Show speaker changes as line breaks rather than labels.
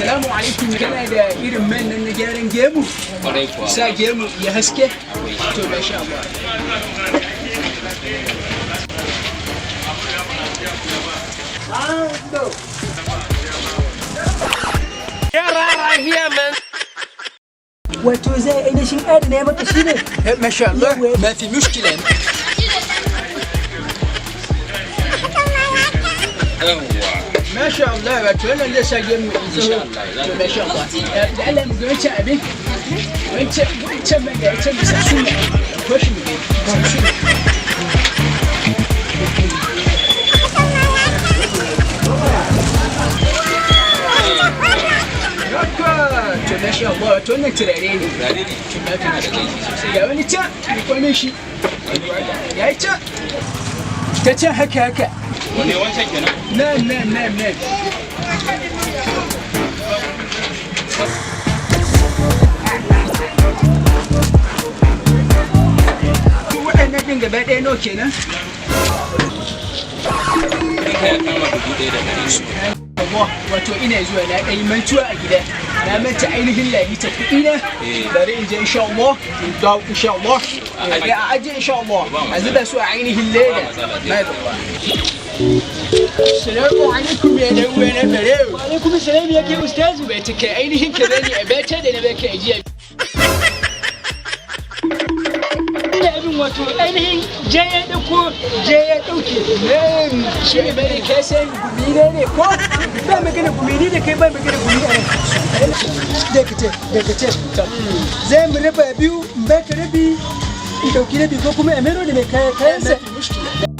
Assalamu alaikum, kana da irin man nan na gyaran gemu?
Kwarai kuwa.
Sa gemu ya haske? To masha Allah.
wato zai ainihin adana maka shi ne
ما شاء الله ما في مشكلة. ما شاء الله وأنا لسه جيم إن شاء الله. ما شاء الله. لعل مقولت أبي وأنت ما قلت مسحسون خوش مقول. ما شاء الله تونا تراريني ما كان هذا شيء يا ولي تا يقول شيء يا تا تا هكا هكا
Wani wancan kenan?
نعم waɗannan ɗin gaba ɗaya nawa kenan?
Duka ya kama 1,100.
Allah wato ina zuwa na ɗan yi mantuwa a gida na manta ainihin lalita kuɗi na bari in je insha Allah in dawo insha Allah a aje insha Allah a zuba su a ainihin leda Assalamu alaikum ya dan uwa na bare
alaikum salam yake ustazu
bai take ainihin kaza ne a bata da na baka ajiya
ina abin wato ainihin je ya dauke
shi ne bane ka san gumi ne ko
ba magana gumi ni da kai ba magana gumi a nan dakace zai mu raba biyu in baka rabi in dauki rabi ko kuma a mero da mai kayansa